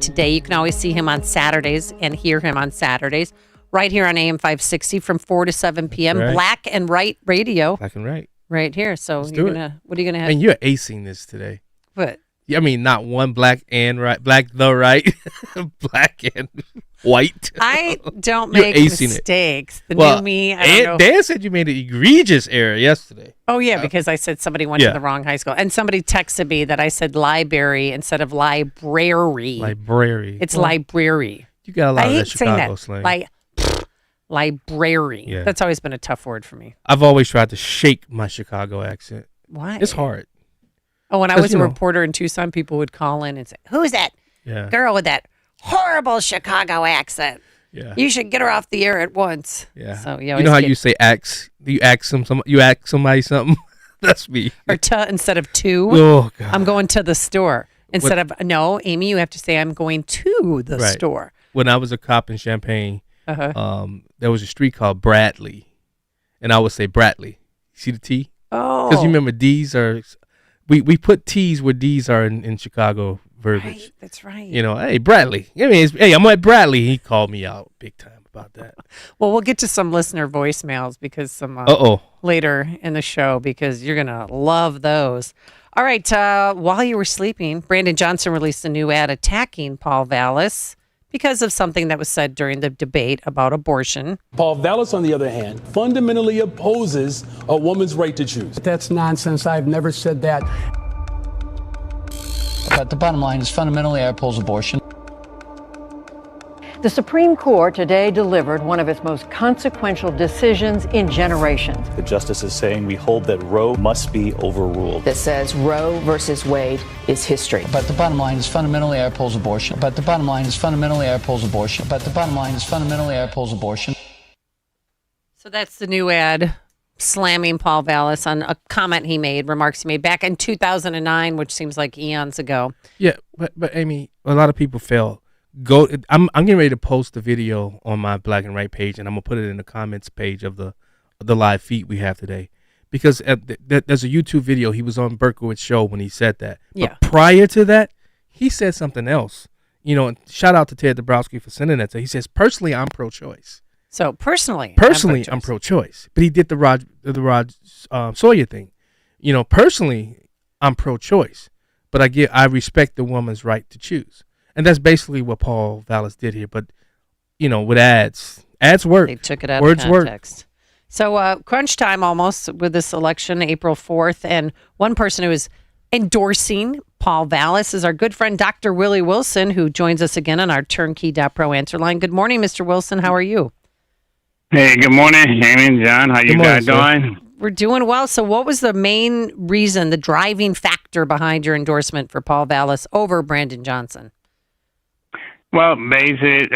today. You can always see him on Saturdays and hear him on Saturdays right here on AM 560 from 4 to 7 p.m. Right. Black and Right Radio. Black and Right. Right here. So what are you going to have? And you're acing this today. What? I mean, not one black and right, black the right, black and white. I don't make mistakes. The new me, I don't know. Dan said you made an egregious error yesterday. Oh, yeah, because I said somebody went to the wrong high school. And somebody texted me that I said library instead of library. Library. It's library. You got a lot of that Chicago slang. Library. Yeah. That's always been a tough word for me. I've always tried to shake my Chicago accent. Why? It's hard. Oh, when I was a reporter in Tucson, people would call in and say, "Who's that girl with that horrible Chicago accent? Yeah. You should get her off the air at once." Yeah. So you know how you say ask? You ask somebody something? That's me. Or instead of to. Oh, God. I'm going to the store. Instead of, no, Amy, you have to say I'm going to the store. When I was a cop in Champaign, there was a street called Bradley. And I would say Bradley. See the T? Oh. Because you remember D's are... We put T's where D's are in Chicago verbiage. Right, that's right. You know, hey, Bradley. I mean, hey, I'm at Bradley. He called me out big time about that. Well, we'll get to some listener voicemails because some later in the show because you're going to love those. All right, while you were sleeping, Brandon Johnson released a new ad attacking Paul Vallas because of something that was said during the debate about abortion. Paul Vallas, on the other hand, fundamentally opposes a woman's right to choose. That's nonsense. I've never said that. But the bottom line is fundamentally I oppose abortion. The Supreme Court today delivered one of its most consequential decisions in generations. The justice is saying we hold that Roe must be overruled. That says Roe versus Wade is history. But the bottom line is fundamentally I oppose abortion. But the bottom line is fundamentally I oppose abortion. But the bottom line is fundamentally I oppose abortion. So that's the new ad slamming Paul Vallas on a comment he made, remarks he made back in 2009, which seems like eons ago. Yeah, but Amy, a lot of people fail. I'm getting ready to post the video on my Black and Right page, and I'm gonna put it in the comments page of the live feed we have today, because there's a YouTube video. He was on Berkowitz's show when he said that. Yeah. But prior to that, he said something else. You know, and shout out to Ted Dabrowski for sending that. So he says, personally, I'm pro-choice. So personally, I'm pro-choice. But he did the Rod Sawyer thing. You know, personally, I'm pro-choice, but I respect the woman's right to choose. And that's basically what Paul Vallas did here. But, you know, with ads work. They took it out Words of context. Work. So crunch time almost with this election, April 4th. And one person who is endorsing Paul Vallas is our good friend, Dr. Willie Wilson, who joins us again on our Turnkey.pro answer line. Good morning, Mr. Wilson. How are you? Hey, good morning, Amy and John. How you guys doing? We're doing well. So what was the main reason, the driving factor behind your endorsement for Paul Vallas over Brandon Johnson? Well, basically,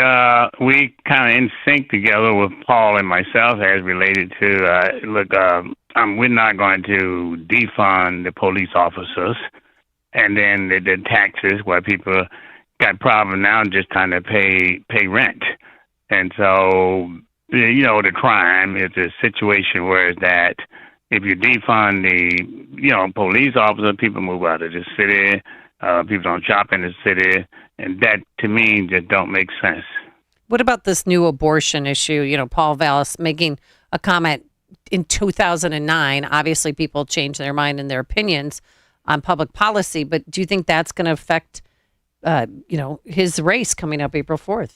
we kind of in sync together with Paul and myself as related to, we're not going to defund the police officers and then the taxes where people got problem now just trying to pay rent. And so, you know, the crime is a situation where it's that if you defund the, police officers, people move out of the city, people don't shop in the city, and that, to me, just don't make sense. What about this new abortion issue? You know, Paul Vallas making a comment in 2009. Obviously, people change their mind and their opinions on public policy, but do you think that's going to affect, his race coming up April 4th?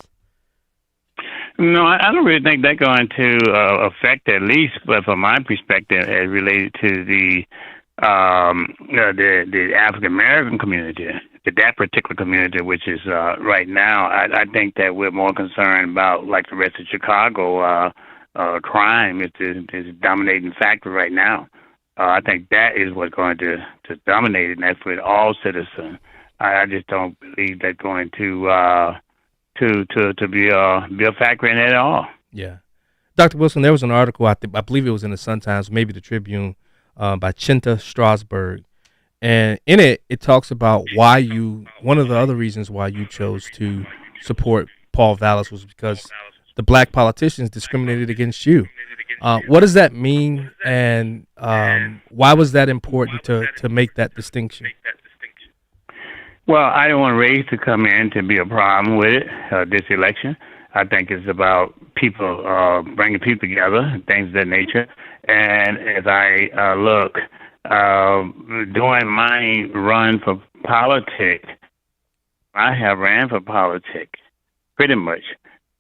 No, I don't really think that's going to affect, at least, but from my perspective, as related to the African American community, that particular community, which is right now, I think that we're more concerned about, like the rest of Chicago, crime is the dominating factor right now. I think that is what's going to dominate it, and that's with all citizens. I just don't believe that's going to be a factor in it at all. Yeah. Dr. Wilson, there was an article, I believe it was in the Sun-Times, maybe the Tribune, by Chinta Strasberg. And in it, it talks about one of the other reasons why you chose to support Paul Vallas was because the black politicians discriminated against you. What does that mean, and why was that important to make that distinction? Well, I don't want race to come in to be a problem with it, this election. I think it's about people bringing people together and things of that nature. And as I look, during my run for politics, I have ran for politics pretty much.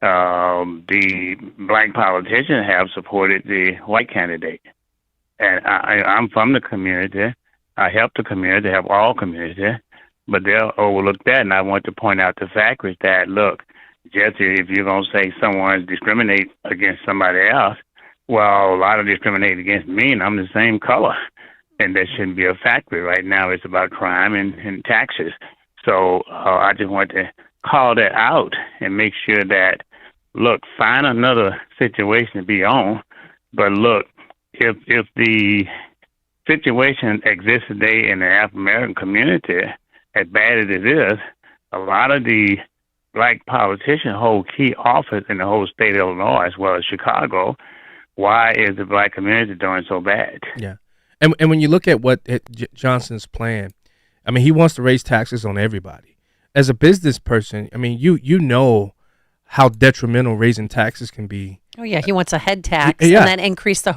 The black politicians have supported the white candidate. And I'm from the community. I help the community, help all communities. But they'll overlook that, and I want to point out the fact is that, look, Jesse, if you're going to say someone's discriminate against somebody else, well, a lot of discriminate against me, and I'm the same color. And that shouldn't be a factor. Right now it's about crime and taxes. So I just want to call that out and make sure that, look, find another situation to be on. But, look, if the situation exists today in the African-American community, as bad as it is, a lot of the black politicians hold key office in the whole state of Illinois as well as Chicago. Why is the black community doing so bad? Yeah. And when you look at what Johnson's plan, I mean, he wants to raise taxes on everybody. As a business person, I mean, you know how detrimental raising taxes can be. Oh, yeah. He wants a head tax and then increase the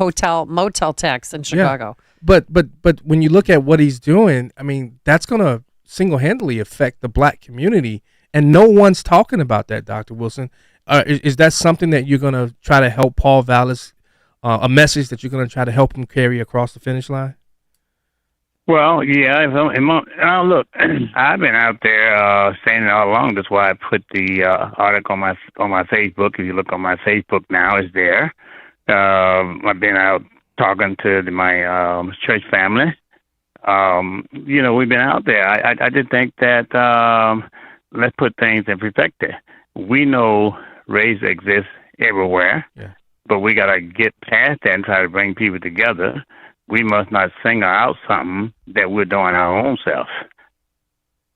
motel tax in Chicago. Yeah. But when you look at what he's doing, I mean, that's going to single-handedly affect the black community, and no one's talking about that, Dr. Wilson. Is that something that you're going to try to help Paul Vallas, a message that you're going to try to help him carry across the finish line? Well, yeah. Look, I've been out there saying it all along. That's why I put the article on my Facebook. If you look on my Facebook now, it's there. I've been out talking to my church family. We've been out there. I did think that let's put things in perspective. We know race exists everywhere, but we got to get past that and try to bring people together. We must not single out something that we're doing our own self.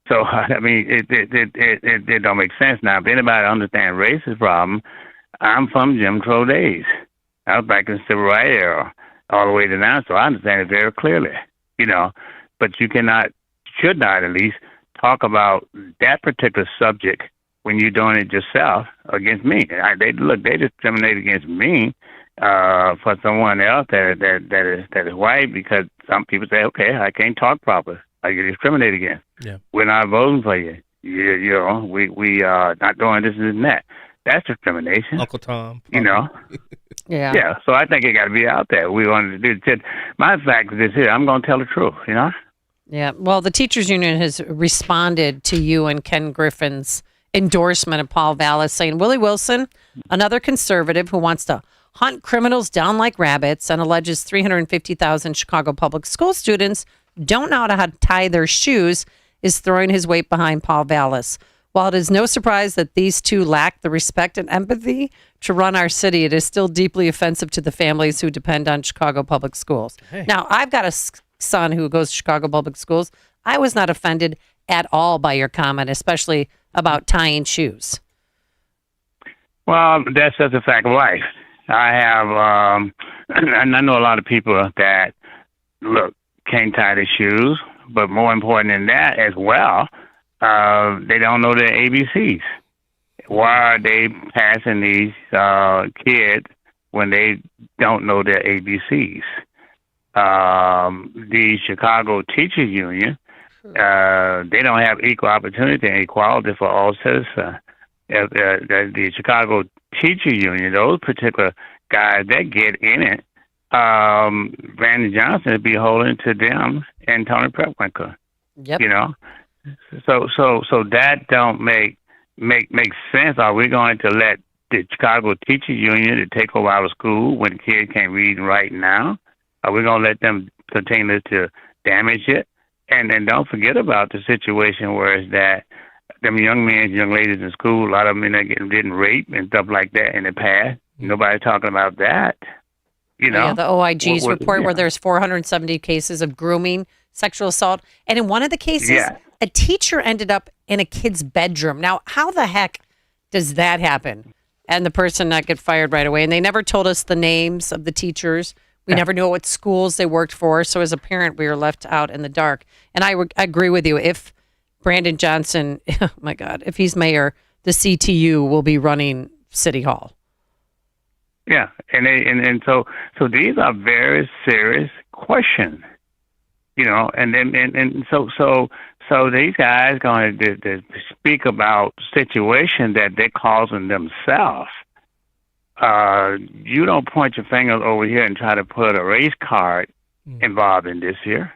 So, I mean, it don't make sense. Now, if anybody understands race is a problem, I'm from Jim Crow days. I was back in the Civil Rights era all the way to now, so I understand it very clearly. But you should not at least talk about that particular subject when you're doing it yourself against me. They discriminate against me for someone else that is white, because some people say, okay, I can't talk properly. I get discriminated against. Yeah. We're not voting for you. We are not doing this and that. That's discrimination. Uncle Tom. Yeah. So I think it got to be out there. We wanted to do it. My fact is this here. I'm going to tell the truth, Yeah. Well, the teachers union has responded to you and Ken Griffin's endorsement of Paul Vallas, saying Willie Wilson, another conservative who wants to hunt criminals down like rabbits and alleges 350,000 Chicago public school students don't know how to tie their shoes, is throwing his weight behind Paul Vallas. While it is no surprise that these two lack the respect and empathy to run our city, it is still deeply offensive to the families who depend on Chicago public schools. Hey. Now, I've got a son who goes to Chicago public schools. I was not offended at all by your comment, especially about tying shoes. Well, that's just a fact of life. I have, and I know a lot of people that, look, can't tie their shoes, but more important than that as well, they don't know their ABCs. Why are they passing these kids when they don't know their ABCs? The Chicago Teachers Union, they don't have equal opportunity and equality for all citizens. The Chicago Teacher Union, those particular guys that get in it, Brandon Johnson would be holding to them and Tony Prepwinkel. Yep. So that don't make sense. Are we going to let the Chicago Teacher Union to take over our school when the kids can't read and write now? Are we going to let them continue to damage it? And then don't forget about the situation where it's that them young men, young ladies in school, a lot of them getting raped and stuff like that in the past. Nobody talking about that. Yeah, the OIG's report where there's 470 cases of grooming, sexual assault. And in one of the cases, a teacher ended up in a kid's bedroom. Now, how the heck does that happen? And the person not get fired right away. And they never told us the names of the teachers. We never knew what schools they worked for. So as a parent, we were left out in the dark. And I agree with you. If Brandon Johnson, oh my God, if he's mayor, the CTU will be running City Hall. Yeah, and so these are very serious questions, and so these guys going to speak about situations that they're causing themselves. You don't point your finger over here and try to put a race card involved in this here.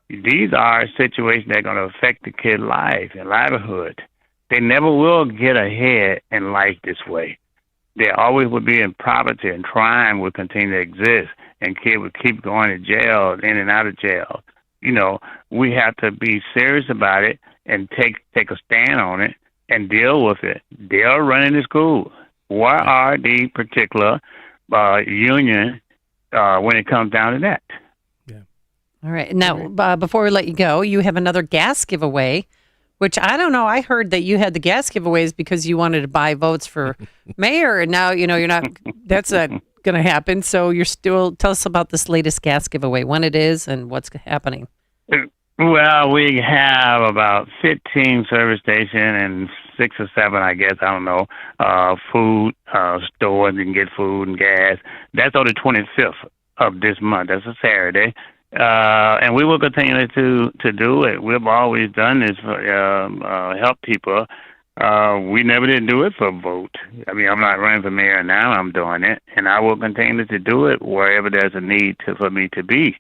These are situations that are going to affect the kid's life and livelihood. They never will get ahead in life this way. They always will be in poverty, and crime will continue to exist, and kids will keep going to jail, in and out of jail. We have to be serious about it and take a stand on it and deal with it. They are running the school. Why are the particular union when it comes down to that? Yeah. All right. Now, before we let you go, you have another gas giveaway, which I don't know. I heard that you had the gas giveaways because you wanted to buy votes for mayor, and now you're not. That's not going to happen. So you're still. Tell us about this latest gas giveaway, when it is, and what's happening. Well, we have about 15 service stations and 6 or 7, I guess, I don't know, food stores. You can get food and gas. That's on the 25th of this month. That's a Saturday. And we will continue to do it. We've always done this for help people. We never did do it for a vote. I mean, I'm not running for mayor now. I'm doing it. And I will continue to do it wherever there's a need for me to be.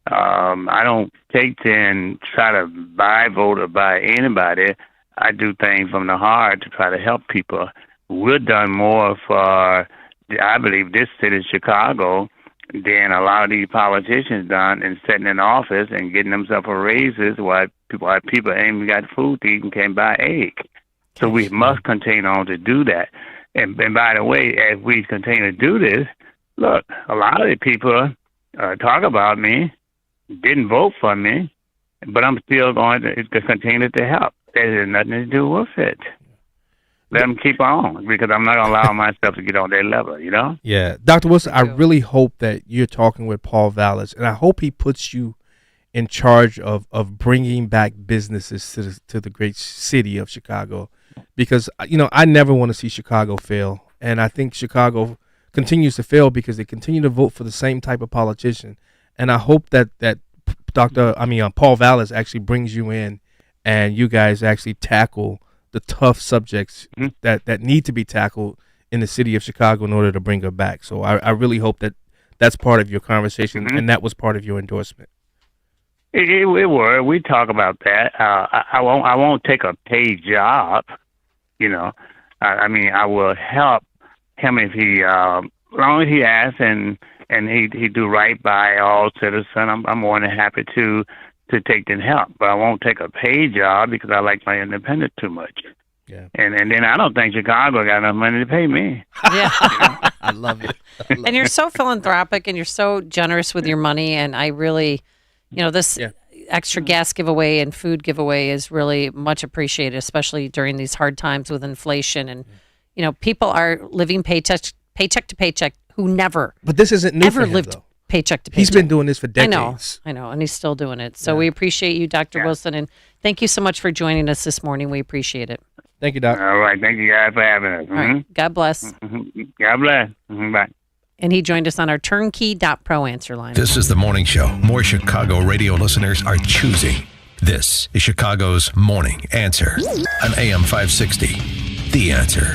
I don't take and try to buy vote or buy anybody. I do things from the heart to try to help people. We've done more for, I believe, this city of Chicago than a lot of these politicians done in sitting in office and getting themselves raises while people ain't even got food to eat and can't buy egg. So we must continue on to do that. And by the way, as we continue to do this, look, a lot of the people talk about me, didn't vote for me, but I'm still going to continue to help. That has nothing to do with it. Let them keep on, because I'm not going to allow myself to get on their level, Yeah. Dr. Wilson, I really hope that you're talking with Paul Vallas, and I hope he puts you in charge of bringing back businesses to the great city of Chicago, because, I never want to see Chicago fail, and I think Chicago continues to fail because they continue to vote for the same type of politician. And I hope that Paul Vallas actually brings you in and you guys actually tackle the tough subjects that need to be tackled in the city of Chicago in order to bring her back. So I really hope that that's part of your conversation and that was part of your endorsement. It were. We talk about that. I won't take a paid job. I will help him if he, as long as he asks and he do right by all citizens. I'm more than happy to take the help, but I won't take a paid job because I like my independence too much. Yeah, and then I don't think Chicago got enough money to pay me. Yeah, I love it. And you're so philanthropic and you're so generous with your money, and I really, this extra gas giveaway and food giveaway is really much appreciated, especially during these hard times with inflation and people are living paycheck to paycheck who never. But this isn't new ever for him, lived though. Paycheck to paycheck. He's been doing this for decades. I know, and he's still doing it. So we appreciate you, Dr. Wilson, and thank you so much for joining us this morning. We appreciate it. Thank you, Doc. All right, thank you guys for having us. All right. God bless. God bless. Bye. And he joined us on our turnkey.pro answer line. This is the morning show more Chicago radio listeners are choosing. This is Chicago's Morning Answer on AM 560. The Answer.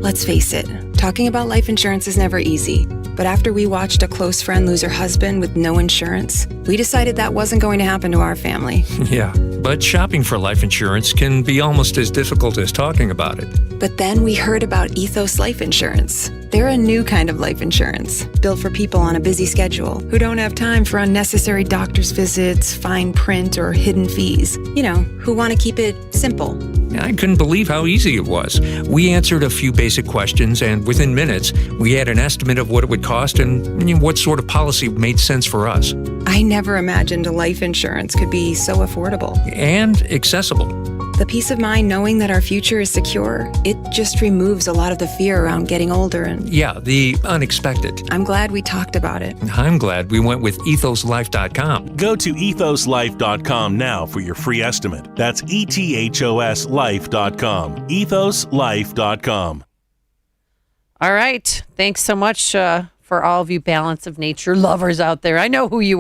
Let's face it, talking about life insurance is never easy. But after we watched a close friend lose her husband with no insurance, we decided that wasn't going to happen to our family. Yeah, but shopping for life insurance can be almost as difficult as talking about it. But then we heard about Ethos Life Insurance. They're a new kind of life insurance, built for people on a busy schedule who don't have time for unnecessary doctor's visits, fine print, or hidden fees. Who want to keep it simple. I couldn't believe how easy it was. We answered a few basic questions, and within minutes, we had an estimate of what it would cost and what sort of policy made sense for us. I never imagined life insurance could be so affordable. And accessible. The peace of mind knowing that our future is secure, it just removes a lot of the fear around getting older and... Yeah, the unexpected. I'm glad we talked about it. I'm glad we went with ethoslife.com. Go to ethoslife.com now for your free estimate. That's ethoslife.com. ethoslife.com. All right. Thanks so much for all of you Balance of Nature lovers out there. I know who you